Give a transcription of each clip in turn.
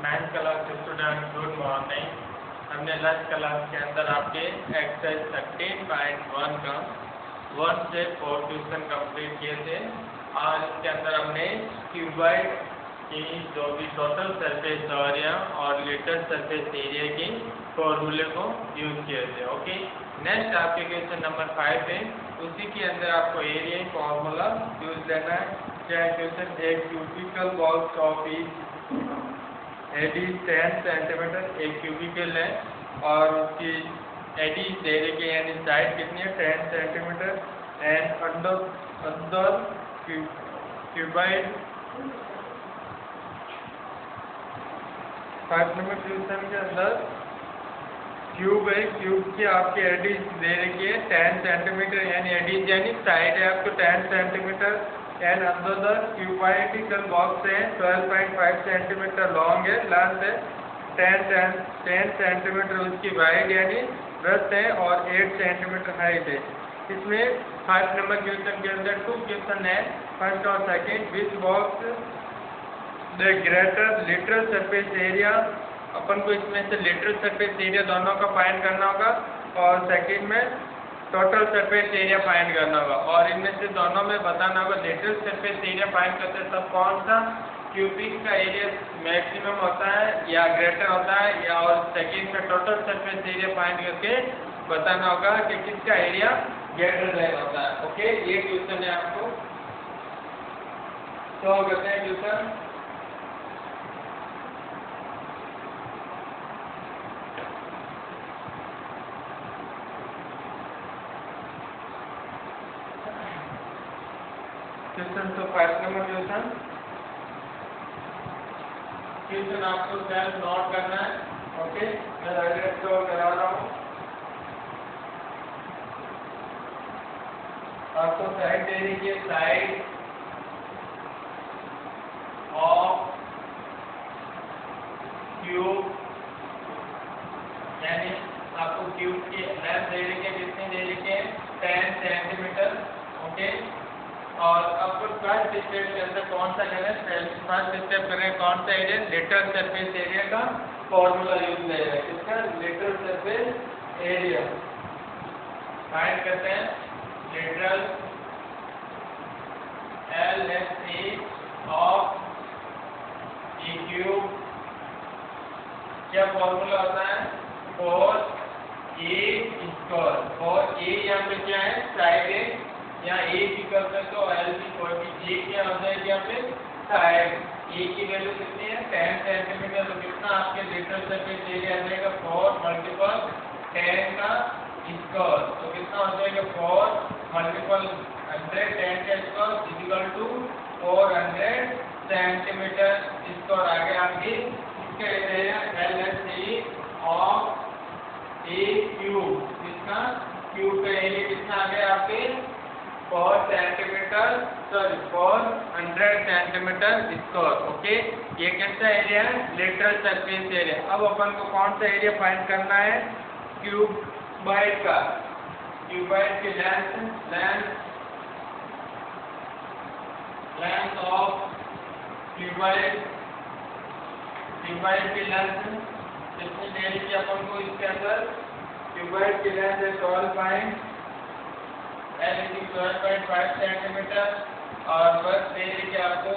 Ninth class student good morning. हमने last class के अंदर आपके एक्सरसाइज 13.1 का 1 से 4 क्वेश्चन कंप्लीट किए थे और इसके अंदर हमने क्यूबॉइड की जो भी टोटल सरफेस एरिया और लिटल सरफेस एरिया की फॉर्मूले को यूज किए थे। ओके, नेक्स्ट आपके क्वेश्चन नंबर 5 है, उसी के अंदर आपको एरिया फॉर्मूला यूज लेना है। क्या क्वेश्चन, एक cubical box of edge 10 centimetre, एक क्यूबिकल है और उसकी एडी दे रही है यानी साइड कितनी है 10 सेंटीमीटर एंड अंदर क्यूबाइड 5 नंबर क्वेश्चन के अंदर क्यूब है, क्यूब की आपकी एडी दे रखी है 10 सेंटीमीटर यानी एडी यानी साइड है आपको 10 सेंटीमीटर एंड अंदर द क्यूबाइडिकल बॉक्स है 12.5 सेंटीमीटर लॉन्ग है, लेंथ है 10 सेंटीमीटर उसकी वाइड यानी ब्रेथ है और 8 सेंटीमीटर हाइट है। इसमें 5 नंबर क्वेश्चन के अंदर 2 क्वेश्चन है, फर्स्ट और second. Which box the greater literal surface area, अपन को इसमें से लिटरल सरफेस एरिया दोनों का फाइंड करना होगा और सेकंड में टोटल सरफेस एरिया फाइंड करना होगा और इनमें से दोनों में बताना होगा। लिटरल सरफेस एरिया फाइंड करते हैं तब कौन सा क्यूबिक का एरिया मैक्सिमम होता है या ग्रेटर होता है, या और सेकंड में टोटल सरफेस एरिया फाइंड करके बताना होगा कि किसका एरिया ग्रेटर होता है। ओके, ये क्वेश्चन है आपको, तो करते हैं क्वेश्चन। क्वेश्चन तो 5 नंबर क्वेश्चन आपको सेल्फ नोट करना है। ओके, मैं डायरेक्ट को करा रहा हूँ। आपको साइड दे दीजिए, साइड ऑफ क्यूब यानी आपको क्यूब की लेंथ दे रही है, कितनी दे रही है 10 सेंटीमीटर। ओके, और आपको फर्स्ट स्टेप के अंदर कौन सा करें, फर्स्ट स्टेप करें कौन सा एरिया, लिटरल सरफेस एरिया का फॉर्मूला यूज करें। इसका लिटरल सरफेस एरिया फाइंड करते हैं। Literal LSE of a cube, क्या फॉर्मूला होता है 4A स्क्वायर। 4A यहाँ पे क्या है साइड है, यहाँ ए की कर सकते हो, एल की कोई भी, ए क्या हो जाएगी यहाँ पे साइड। ए की वैल्यू कितनी है 10 सेंटीमीटर, तो कितना आपके लिटरल सरफेस एरिया आ जाएगा 4 मल्टीपल 10 का स्क्वायर, तो कितना हो जाएगा 4 मल्टीपल 100 10 का square equal to 400 centimetre square. आगे आपकी इसका area LSE of a cube, इसका क्यूब का एरिया कितना आ गया आपके 4 centimetre, sorry 400 centimetre square. Okay, ये कैसा एरिया है लिटरल सरफेस एरिया। अब अपन को कौन सा एरिया फाइंड करना है क्यूबाइड का। क्यूबाइड की लेंथ ऑफ क्यूबाइड की लेंथ कितनी दे रही है अपन को इसके अंदर, क्यूबाइड की लेंथ है 12.5 सेंटीमीटर और बस दे रही है आपको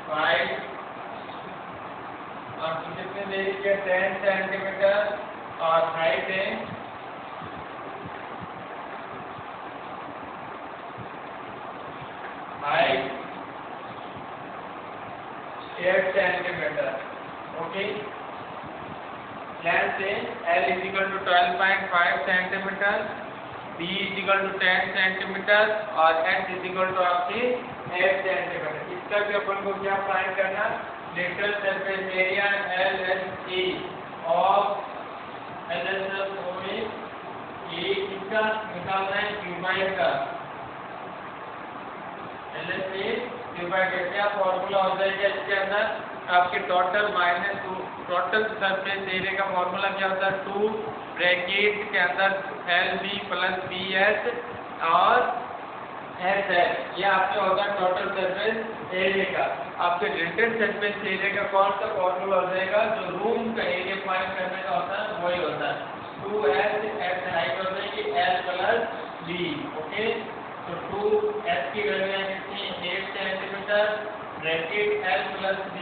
5 और कितने दे रही है 10 सेंटीमीटर और हाइट है हाइट 8 सेंटीमीटर। ओके, लेंथ है L equal to 12.5 centimetre, B equal to 10 centimetre और H इक्वल टू आपकी 8 सेंटीमीटर। इसका भी अपन को क्या फाइंड करना, literal surface area LSE of ये किसका निकालना है क्यूबाइड का। LSE क्यूबाइड का क्या फॉर्मूला हो जाएगा इसके अंदर आपके total minus total surface area का फॉर्मूला क्या होता है 2 ब्रैकेट के अंदर LB प्लस BH और एस है, ये आपके होता है टोटल सरफेस एरिया का। आपके रेटेड सरफेस एरिया का कौन सा फॉर्मूला हो जाएगा, जो रूम का एरिया फाइंड करने का होता है वही होता है 2s, s हाइट हो जाएगी l प्लस b। ओके, तो 2s की वैल्यू है कितनी, 8 centimetre, bracket l plus b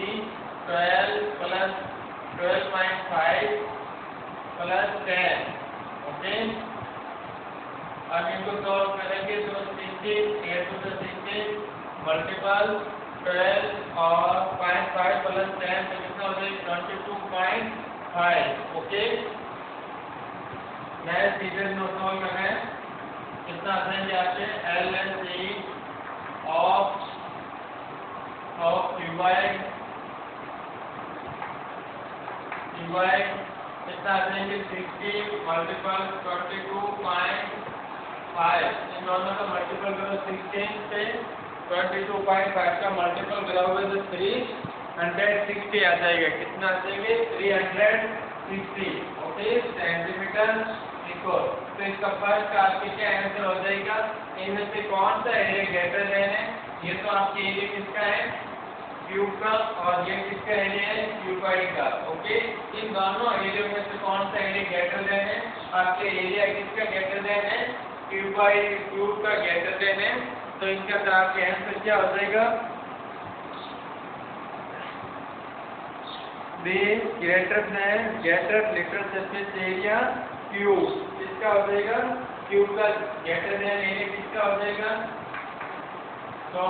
12 plus 12.5 plus 10। Okay, अब इनको सॉल्व करेंगे तो 16 8 to the 16 मल्टीपल 12 और 0.5 प्लस 10 तो कितना हो जाएगा 22.5। ओके, मैं सीधे नोट सॉल्व करना है, कितना आ जाएंगे आपके L N C of cuboid कितना आ जाएंगे 60 मल्टीपल 22.5। इन दोनों का मल्टीपल करो 16 से 22.5 का मल्टीपल करोगे तो 360 आ जाएगा। कितना आ जाएंगे 360। Okay, centimetre square. तो इसका फर्स्ट आपके क्या आंसर हो जाएगा, इनमें से कौन सा एरिया ग्रेटर देन है, ये तो आपके एरिया किसका है क्यूब का, और ये किसका एरिया है क्यूबाइड का। ओके, इन दोनों एरिया में से कौन सा एरिया ग्रेटर देन है, आपके एरिया किसका ग्रेटर देन है क्यूबाइड, क्यूब का ग्रेटर देन है। तो इनका तो आपके आंसर क्या हो जाएगा, be greater literal surface area cube, किसका हो जाएगा क्यूब का ग्रेटर देन एरिया किसका हो जाएगा। तो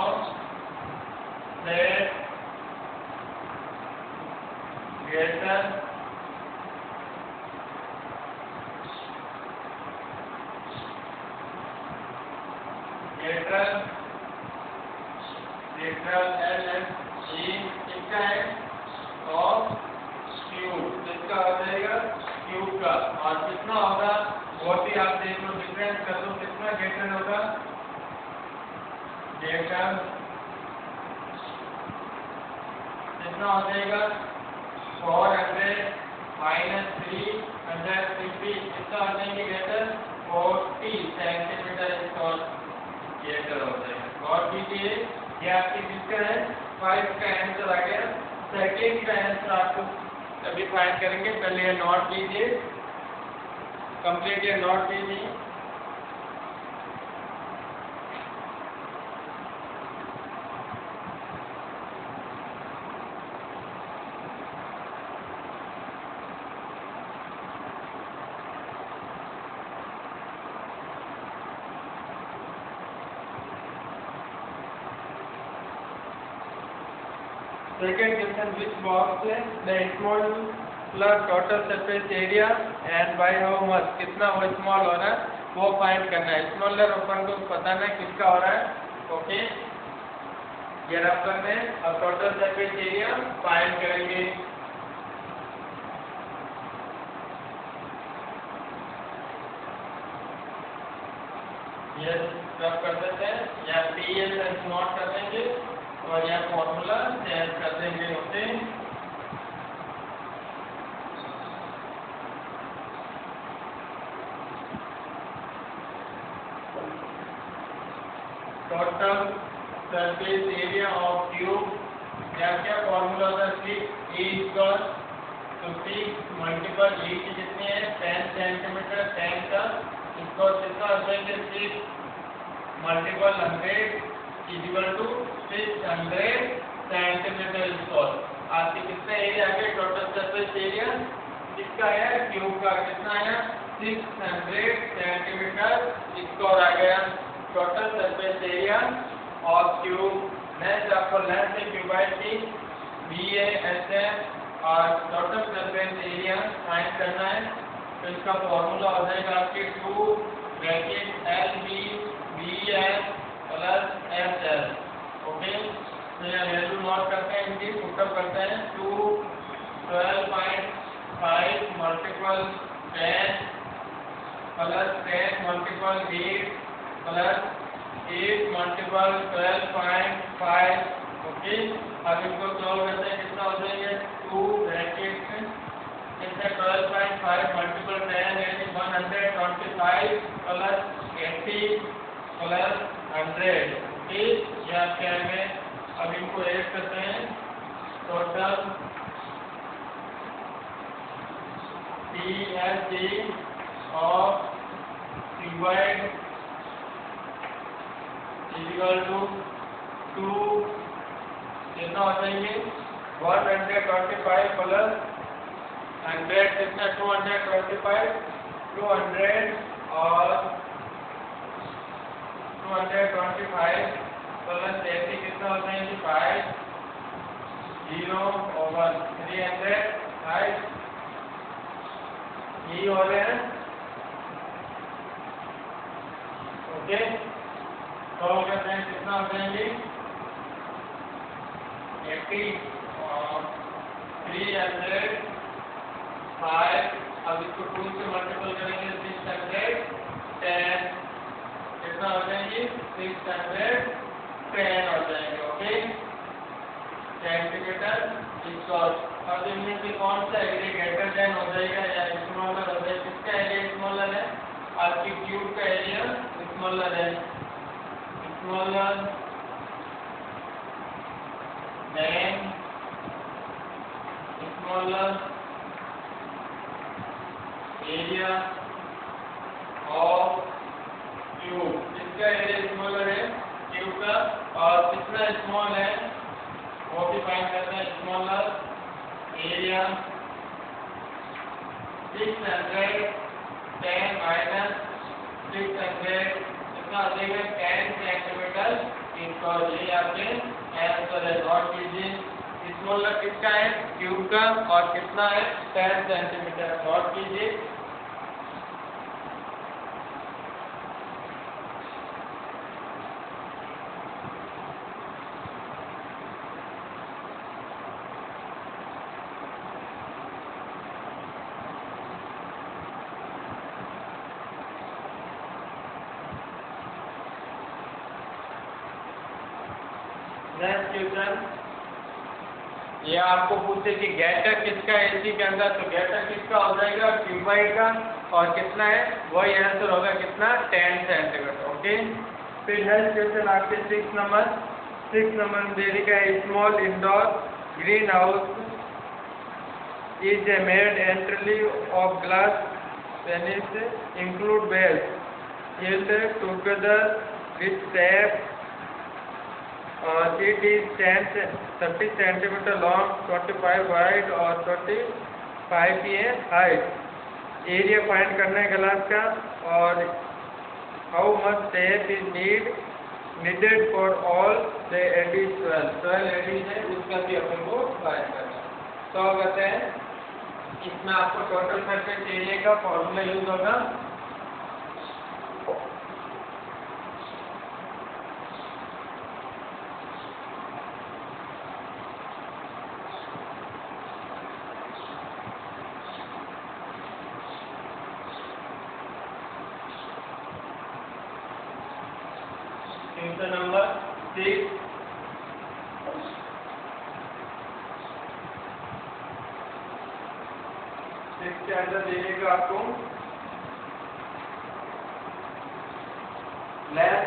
that greater literal L F G किसका है ऑफ क्यूब, किसका हो जाएगा क्यूब का। और कितना होगा वो भी आप देख लो, डिफरेंस कर लो, कितना ग्रेटर होगा, ग्रेटर कितना हो जाएगा 400 माइनस 350 कितना हो जाएंगे ग्रेटर 40 सेंटीमीटर स्क्वायर ग्रेटर हो जाएगा। और कीजिए, ये आपकी किसका है 5 का आंसर आ गया। सेकेंड का आंसर आपको अभी फाइंड करेंगे, पहले ये नोट कीजिए, कंप्लीट ये नोट कीजिए। Second question, which box the smaller total surface area and by how much, कितना वो स्मॉल हो रहा है वो फाइंड करना है। स्मॉलर अपन को पता ना किसका हो रहा है। ओके, ये रफ करते हैं, अब टोटल सरफेस एरिया फाइंड करेंगे। ये रफ कर देते हैं, या टी एस नोट कर देंगे और यह फॉर्मूला चेंज कर देंगे। Okay, total surface area of cube, या क्या फॉर्मूला होता है 6 तो 6 मल्टीपल ई की कितनी है 10 सेंटीमीटर, 10 का इसको कितना हो जाएंगे 6 multiple 100 equal to 600 centimetre square. आपके कितना एरिया आ गया टोटल सरफेस एरिया किसका है क्यूब का, कितना है 600 सेंटीमीटर स्क्वायर आ गया total surface area of cube. Next आपको लेंथ है क्यूबाइड की BASM और टोटल सरफेस एरिया फाइंड करना है। तो इसका फॉर्मूला हो जाएगा आपके 2 bracket LB BS plus SL। Okay, तो यहाँ वैल्यू नोट करते हैं, इनकी पुटअप करते हैं 2 12.5 multiple 10 plus 10 multiple 8 plus 8 multiple 12.5। Okay, अब इनको सॉल्व करते हैं, कितना हो जाएंगे 2 ब्रैकेट कितने 12.5 मल्टीपल 10 यानी 125 प्लस 80 प्लस 100, ओके। यहाँ क्या है, अब इनको ऐड करते हैं, total TSG of QY equal to 2, कितना हो जाएंगे 125 प्लस 100 कितना 225, 200 और 225 प्लस 80 कितना हो जाएंगे 5, 0 और 300, 5 यही हो रहे हैं, ओके। तो कहते हैं कितना हो जाएंगे 80 और 300, 5, अब इसको 2 से मल्टीपल करेंगे 610, कितना हो जाएंगे 610 हो जाएंगे, ओके, सेंटीमीटर स्क्वायर। अब इनमें से कौन सा एरिया ग्रेटर देन हो जाएगा या स्मॉलर हो जाएगा? किसका एरिया स्मॉलर है? आपकी ट्यूब का एरिया स्मॉलर है, smaller than smaller area of tube. इसका एरिया स्मॉलर है ट्यूब का, और कितना स्मॉल है वो भी फाइंड करना है। स्मॉलर एरिया 610 माइनस 600 कितना आ जाएगा 10 सेंटीमीटर स्क्वायर। ये आपके आंसर है, नोट कीजिए। स्मॉलर किसका है? ट्यूब का, और कितना है 10 सेंटीमीटर, नोट कीजिए। नेक्स्ट क्वेश्चन, ये आपको पूछे कि गेटर किसका है एसी के अंदर, तो गेटर किसका हो जाएगा क्यूबाइड का, और कितना है वही आंसर होगा कितना 10 सेंटीमीटर, ओके। फिर नेक्स्ट क्वेश्चन आपके 6 नंबर में दे रखा है small indoor green house is a made entirely of glass panes include bells held together with tape it is 30 centimeter long, 25 wide और 25 pm height। एरिया फाइंड करना है ग्लास का, और how much tape is needed for all the edges 12 edges है, उसका भी अपन को find करना है। तो कहते हैं इसमें आपको टोटल सरफेस एरिया का फॉर्मूला यूज होगा, क्वेश्चन नंबर 6 के अंदर देगा आपको लेंथ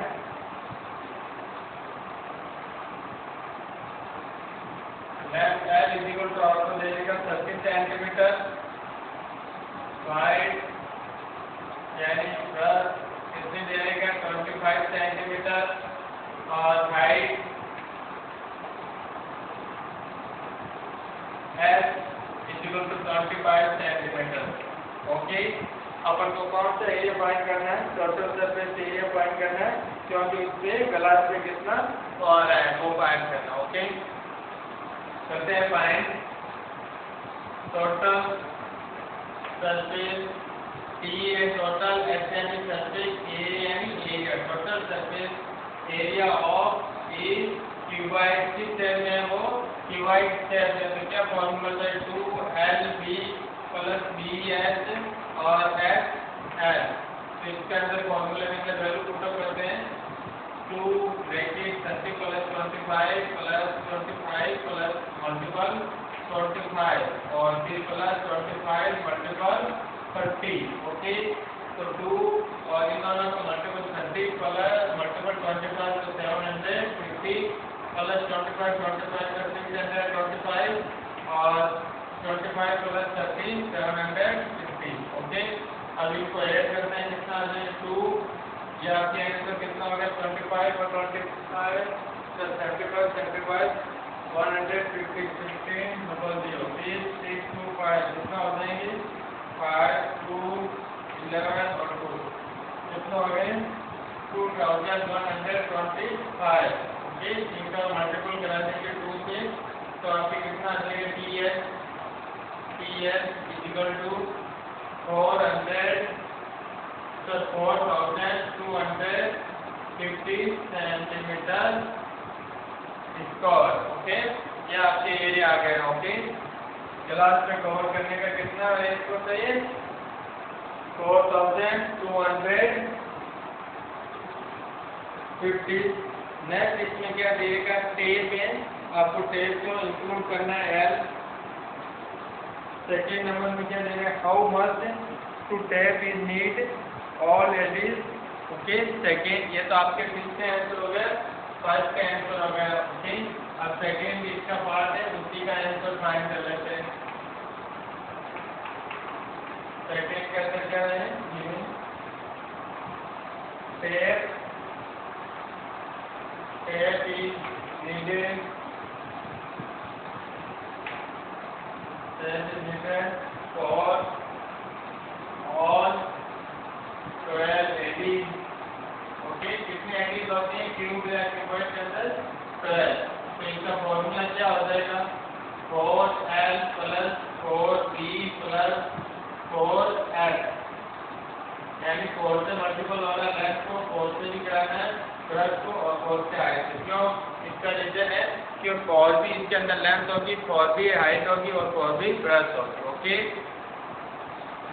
L इक्वल टू आपको देगा 30 सेंटीमीटर, वाइड यानी कितने देगा 25 सेंटीमीटर, और height S equal to 25 centimetre, okay. अपन को कौन सा एरिया फाइंड करना है? टोटल सरफेस एरिया फाइंड करना है, क्योंकि उससे ग्लास पे कितना आ रहा है वो फाइंड करना, ओके। करते हैं फाइंड टोटल सरफेस टी है, टोटल एस यानी सरफेस एरिया यानी area, total surface area of A cuboid किस शेप में है वो क्यूबाइड शेप है, तो क्या फॉर्मूला है 2LB प्लस BS और SL। तो इसके अंदर फॉर्मूला में वैल्यू पुट अप करते हैं 2 bracket 30 plus 25 plus 25 plus multiple 25 और फिर प्लस 25 मल्टीपल 30, ओके। तो 2 और इन दोनों को multiple 20 plus multiple 25 to 750 plus 25 25 to 625 और 25 plus 30 750. ओके, अब इनको ऐड करते हैं, कितना आ जाए 2, ये आपके आंसर कितना हो गया 25 और 25 plus 75 75 150 15 डबल 0 6 2 5 कितना हो जाएंगे 5 2 11 और 2 कितना हो गए 2125. ओके, इनका मल्टीपल करा देंगे 2 से तो आपके कितना आ जाएगा PS equal to 400 plus 4250 centimetre square. Okay, ये आपके एरिया आ गया. ओके, क्लास में कवर करने का कितना रेट को चाहिए 4250. नेक्स्ट इसमें क्या देगा टेप है, आपको टेप को इंक्लूड करना है L. सेकेंड नंबर में क्या देगा how much to tape is need all edges. Okay, second ये तो आपके फिफ्थ का आंसर हो गया, फर्स्ट का आंसर हो गया. ओके, अब सेकेंड इसका पार्ट है, उसी का आंसर फाइंड कर लेते हैं. सेकेंड का आंसर क्या है tape is needed for all 12 eddies. Okay, कितने एडीज होते हैं क्यूब या क्यूबॉइड के अंदर 12. तो इनका फॉर्मूला क्या हो जाएगा 4L plus 4B plus 4X, यानी 4 से मल्टीपल वाला लेंथ को 4 से भी कराना है ब्रश को और 4 से हाइट. क्यों, इसका रीजन है कि 4 भी इसके अंदर लेंथ होगी, 4 भी हाइट होगी और 4 भी ब्रश होगी. ओके,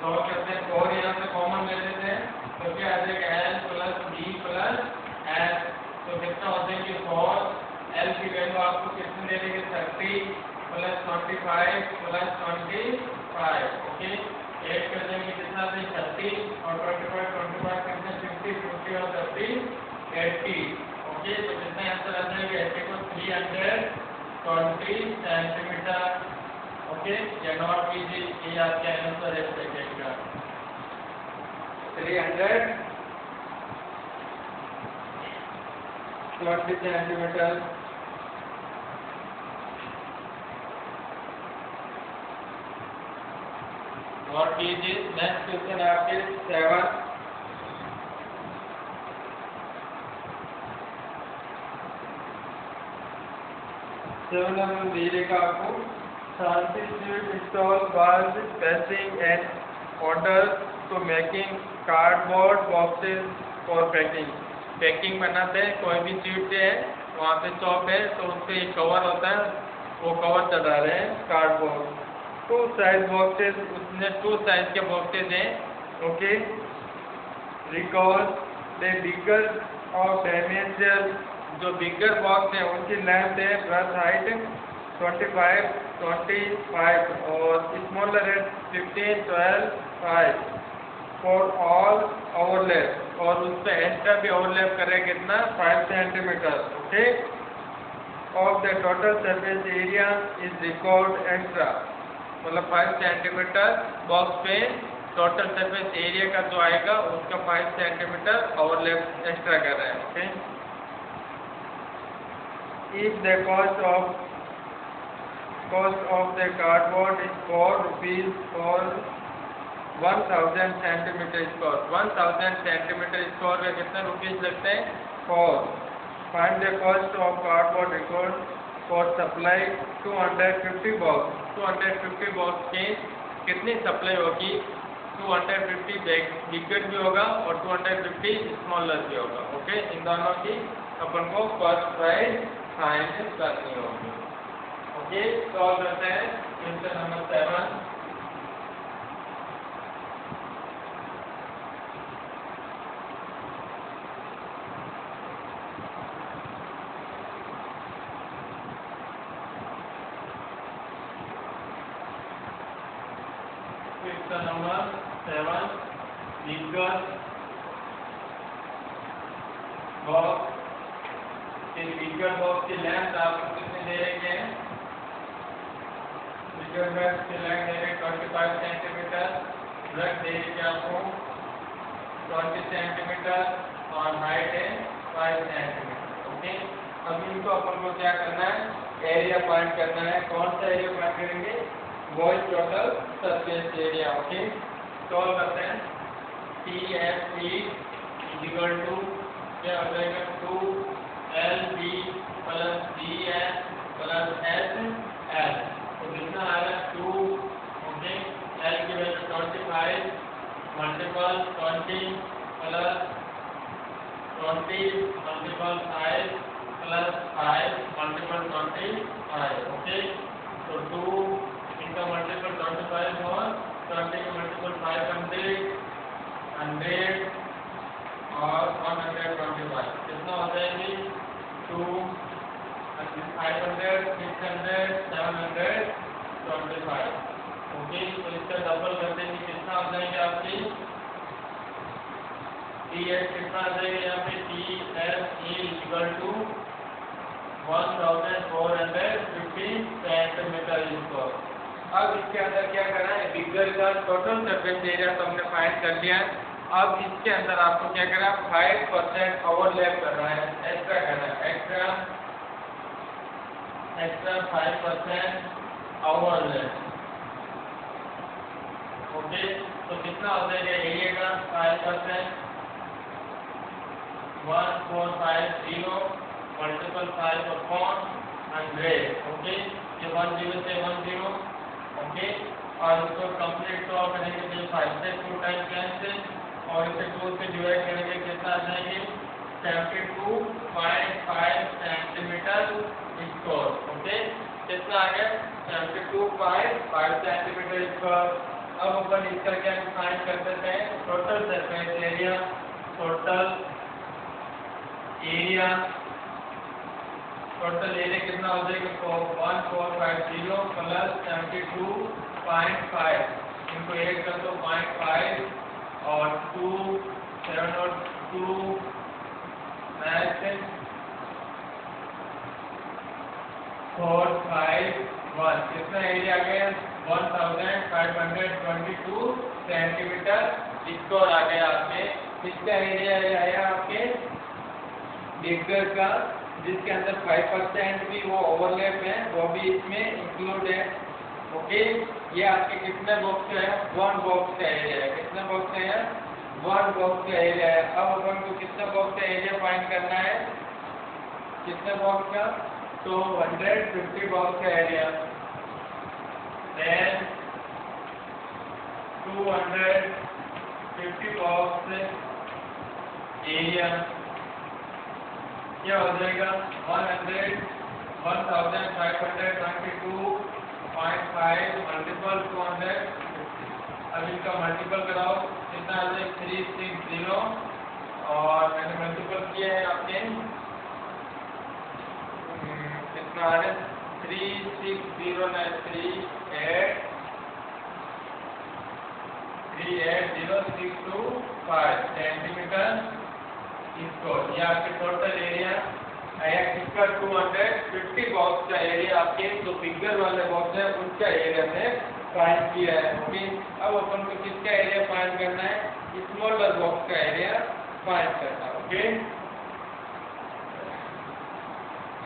तो कहते हैं 4 यहाँ से कॉमन ले लेते हैं तो क्या आ जाएगा L plus B plus S. तो कितना हो जाएगी 4 L की वैल्यू आपको कितनी दे देगी 30 plus 25 plus 25. ओके, ऐड कर देंगे कितना से 30 और 25 25 कितने 50 50 और 30 80. ओके, तो कितना आंसर आ जाएगा 80 को 320 सेंटीमीटर. ओके, ये नॉट इजी, ये आपका आंसर है सेकंड का 320 centimetre. Not easy. Next question है आपके 7. नंबर देगा आपको Transit install was passing an order to making cardboard boxes for packing. Packing बनाते हैं, कोई भी सीट है वहाँ पे शॉप है तो उस पर एक कवर होता है, वो कवर चढ़ा रहे हैं कार्डबोर्ड. 2 साइज बॉक्सेस, उसने 2 साइज के बॉक्सेस हैं. Okay, recall the bigger of dimension, जो बिगर बॉक्स है उनकी लेंथ है ब्रश हाइट 25 25 और स्मॉलर है 15 12 5 फॉर ऑल ओवरलैप, और उस पर एक्स्ट्रा भी ओवरलैप करे कितना 5 centimetre. Okay, of the total surface area is record extra, मतलब 5 सेंटीमीटर बॉक्स पे टोटल सरफेस एरिया का जो आएगा उसका 5 सेंटीमीटर ओवरलैप एक्स्ट्रा कर रहे हैं. Okay, if the cost of the cardboard is 4 rupees for 1000 centimeter square, 1000 centimeter square में कितने रुपीस लगते हैं 4. Find the cost of cardboard record for supply 250 box. 250 box के कितनी सप्लाई होगी 250 बिगर भी होगा और 250 स्मॉलर भी होगा. ओके, इन दोनों की अपन को कॉस्ट प्राइस फाइंड करनी होगी. ओके, सॉल्व करते हैं question number 7. Question number 7 bigger box के बिगर बॉक्स की लेंथ आपको कितने दे रखे हैं? बिगर बॉक्स की लेंथ दे रहे 25 सेंटीमीटर, ब्रेथ दे रही आपको 20 सेंटीमीटर और हाइट है 5 सेंटीमीटर। ओके, अब इनको अपन को क्या करना है? एरिया फाइंड करना है। कौन सा एरिया फाइंड करेंगे? Void total surface area. Okay, solve करते हैं। TFE इक्वल टू क्या हो जाएगा? 2LB plus BS plus SL। तो कितना आ रहा है? 2। ओके, L की value 25 multiple 20 plus 20 multiple 5 plus 5 multiple 25। Okay, तो 2 इनका मल्टीपल 25 और 20 का मल्टीपल 500 और 125 कितना हो जाएगी? 2 500 600 725। ओके, तो इसका डबल कर देंगे, कितना हो जाएंगे आपकी? TS कितना आ जाएगा यहाँ पे? TSE equal to 1450 centimetre square. अब इसके अंदर क्या करना है? बिगर का टोटल सरफेस एरिया तो हमने फाइंड कर लिया है। अब इसके अंदर आपको क्या करना है? 5% ओवरलैप करना है, एक्स्ट्रा करना है, एक्स्ट्रा 5% ओवरलैप। ओके, तो कितना हो जाएगा एरिया का? 5% 1450 मल्टीपल 5 अपॉन 100। ओके, ये 10 से 10। ओके, और इसको कंप्लीट तो करेंगे तो 5 से 2 टाइम कैंसिल और इसे 2 से डिवाइड करेंगे, कितना आ जाएंगे? 72.5 सेंटीमीटर स्क्वायर। ओके, कितना आ गया? 72.5 सेंटीमीटर स्क्वायर। अब अपन इसका क्या फाइंड कर सकते हैं? Total surface area. Total area कितना हो जाएगा? 1450 प्लस 72.5 इनको एक कर दो 0.5 और 2 7 और 2 मैथ 4 5 1 कितना एरिया आ गया? 1522 सेंटीमीटर स्क्वायर आ गया आपके। इसका एरिया आया आपके बिगर का, जिसके अंदर 5% भी वो ओवरलैप है, वो भी इसमें इंक्लूड है। ओके, ये आपके कितने बॉक्स का है? 1 बॉक्स का एरिया है। कितना बॉक्स है? 1 बॉक्स का एरिया है। अब अपन को कितना बॉक्स का एरिया फाइंड करना है? कितने बॉक्स का? तो 150 बॉक्स का एरिया, देन 250 बॉक्स एरिया क्या हो जाएगा? 1522.5 मल्टीपल 200। अब इनका मल्टीपल कराओ, कितना आ जाएगा? 360 और मैंने मल्टीपल किया है आपके कितना आ रहा है? 380,625 सेंटीमीटर स्क्वायर। ये आपके टोटल एरिया आया किसका? 250 बॉक्स का एरिया आपके जो बिगर वाले बॉक्स है उनका एरिया में फाइंड किया है। ओके, अब अपन को किसका एरिया फाइंड करना है? स्मॉलर बॉक्स का एरिया फाइंड करना है। ओके,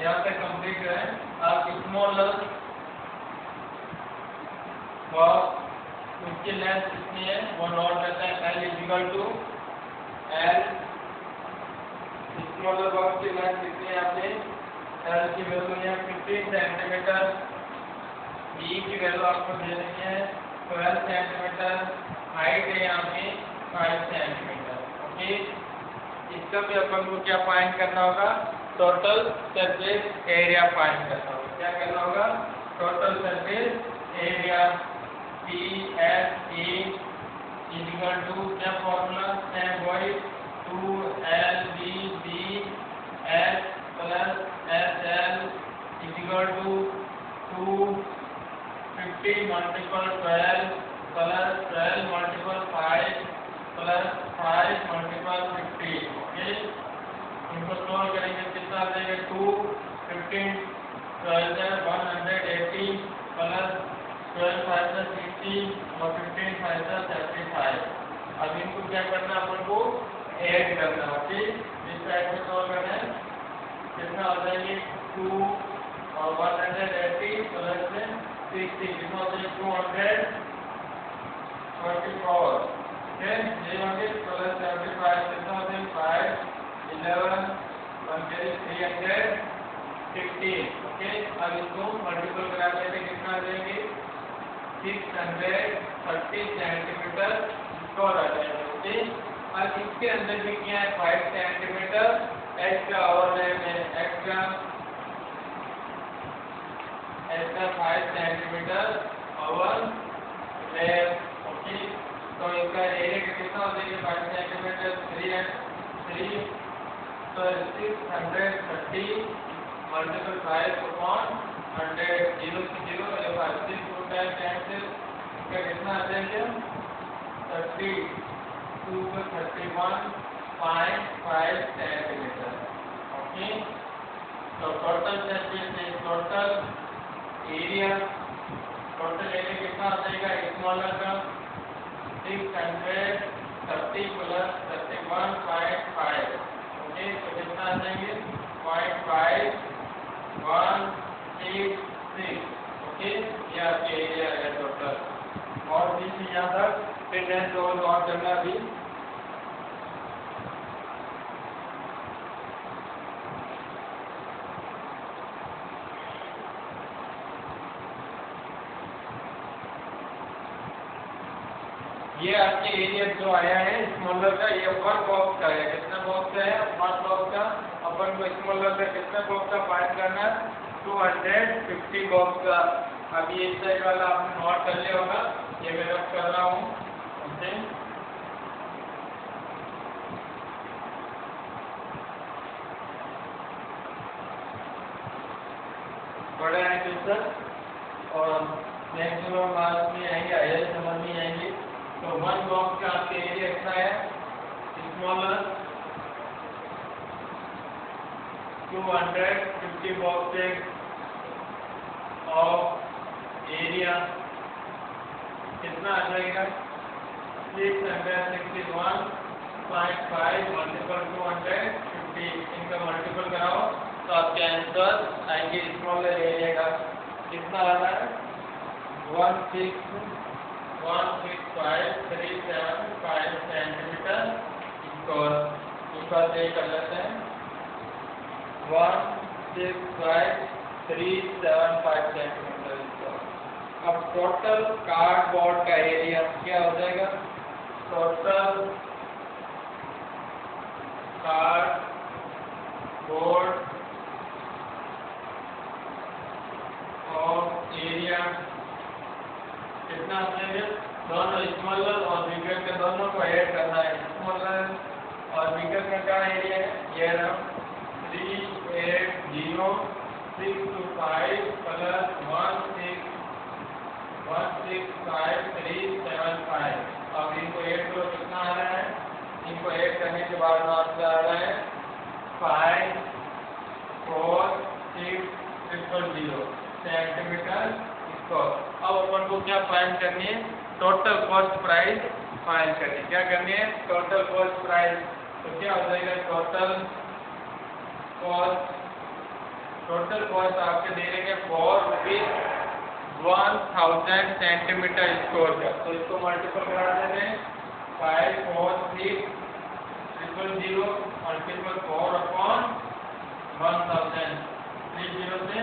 यहाँ पे कंप्लीट है। आप स्मॉलर बॉक्स उसकी लेंथ कितनी है वो नोट करते हैं। L equal to L smaller box की लेंथ कितनी है आपने? L की वैल्यू है 15 सेंटीमीटर, E की वैल्यू आपको दे रही है 12 सेंटीमीटर, हाइट है यहाँ पे 5 सेंटीमीटर। ओके, इसका भी अपन को क्या फाइंड करना होगा? टोटल सरफेस एरिया फाइंड करना होगा। क्या करना होगा? Total surface area TSE equal to क्या फॉर्मूला है? वही 2LBBS plus SL equal to 250 multiple 12 plus 12 multiple 5 plus 5 multiple 50। Okay, इनको सॉल्व करेंगे कितना आ जाएगा 2 15 12 180 प्लस 12 5 60 और 15 5 35। अब इनको क्या करना है अपन को ऐड करना है। ओके इस साइड में सॉल्व करना है कितना आ जाएंगे 2 और 180 प्लस 60 कितना हो जाएगा 244। फिर ये होंगे प्लस 75 कितना हो जाएगा 5 11 1 315। ओके अब इसको मल्टीपल करा देते कितना आ जाएंगे 630 सेंटीमीटर स्क्वायर आ जाएगा। ओके अब इसके अंदर भी क्या है 5 सेंटीमीटर एक्स्ट्रा और है एक्स्ट्रा 5 सेंटीमीटर और ओके तो इसका एरिया कितना हो जाएगा 5 सेंटीमीटर 3 तो 630 multiple 5 upon 100 0 से 0 ये 5 से 2 टाइम कैंसिल इसका कितना आ जाएगा 32 को 31.5 सेंटीमीटर। ओके तो टोटल एरिया कितना आ जाएगा स्मॉलर का 630 प्लस 31.5। ओके तो कितना आ जाएंगे 0.5186। ओके ये आपके एरिया है टोटल। और भी यहाँ तक फिर नेक्स्ट और करना भी ये आपके एरिया जो आया है स्मॉलर का ये 1 बॉक्स का है। कितना बॉक्स का है 1 बॉक्स का। अपन को स्मॉलर का कितना बॉक्स का फाइंड करना है 250 बॉक्स का। अभी इस साइड वाला आपने नोट कर लिया होगा ये मैं नोट कर रहा हूँ। ओके बड़े हैं क्वेश्चन और मैक्सिमम मार्क्स में आएंगे आइए समझ में आएंगे। तो 1 बॉक्स का आपके एरिया कितना है स्मॉलर 250 बॉक्सेस ऑफ एरिया कितना आ जाएगा 661.5 मल्टीपल 250 इनका मल्टीपल कराओ तो आपके आंसर आएंगे स्मॉलर एरिया का कितना आ रहा है 165.375 सेंटीमीटर स्क्वायर। इसका से कर लेते हैं 165.375 सेंटीमीटर स्क्वायर। अब टोटल कार्डबोर्ड का एरिया क्या हो जाएगा टोटल कार्डबोर्ड और एरिया कितना आ जाएगा दोनों स्मॉलर और बिगर के दोनों को ऐड करना है। स्मॉलर और बिगर का क्या एरिया है ये 380,625 प्लस 165,375। अब इनको ऐड करो कितना आ रहा है इनको ऐड करने के बाद आंसर आ रहा है 546,000 सेंटीमीटर स्क्वायर। अब अपन को क्या फाइंड करनी है टोटल कॉस्ट प्राइस फाइंड करनी है। क्या करनी है टोटल कॉस्ट प्राइस तो क्या हो जाएगा टोटल कॉस्ट आपके दे देंगे 4 रुपीज 1000 सेंटीमीटर स्क्वायर का। तो इसको मल्टीपल करा देते हैं 546,000 मल्टीपल 4 अपॉन 1000 30 से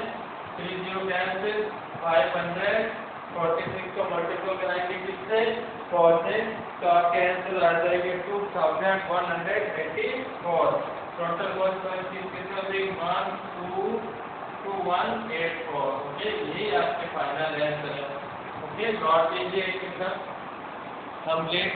30 कैंसिल 546 को मल्टीपल कराएंगे किससे 4 से तो आपके आंसर आ जाएंगे 2184। टोटल कॉस्ट कितना देगा 12184। ओके यही आपके फाइनल आंसर है। ओके नोट कीजिए कितना कंप्लीट।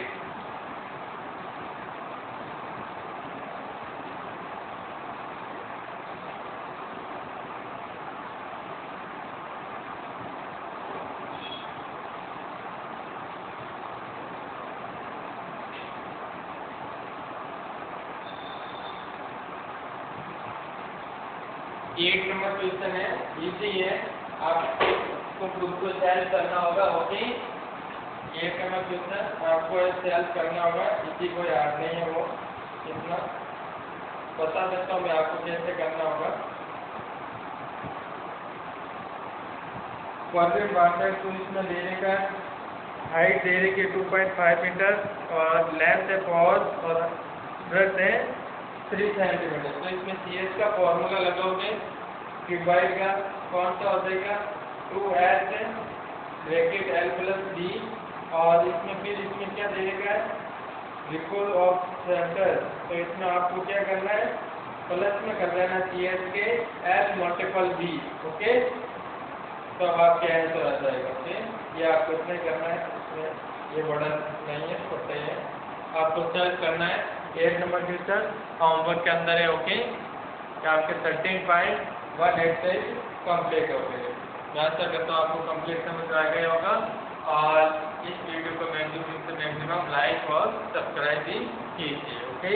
8 नंबर क्वेश्चन है, इजी है, आपको खुद को सॉल्व करना होगा। ओके, 8 नंबर क्वेश्चन आपको सॉल्व करना होगा, इसी को याद नहीं है वो इतना बता देता हूँ मैं आपको कैसे करना होगा। क्वाड्रेंट बाउंड्री तो इसमें देने का हाइट दे रही है 2.5 मीटर और लेंथ है 4 और ब्रेड्थ है 3 सेंटीमीटर। तो इसमें CS का फॉर्मूला लगाओगे, क्यूबाइड का कौन सा हो जाएगा 2H bracket L plus D, और इसमें फिर इसमें क्या देगा रिकॉल ऑफ सेंटर। तो इसमें आपको क्या करना है, प्लस में कर देना CS के L मल्टीपल B। ओके, तो अब आपके आंसर आ जाएगा। ओके, ये आपको इतना करना है, इसमें ये बड़ा नहीं है, छोटा ही है, आपको सर्च करना है। 8 नंबर क्वेश्चन होमवर्क के अंदर है। ओके, आपके 13.186 कंप्लीट हो गए। मैं आशा करता हूँ आपको कंप्लीट समझ आ गया होगा, और इस वीडियो को मैक्सिमम से मैक्सिमम लाइक और सब्सक्राइब भी कीजिए। ओके।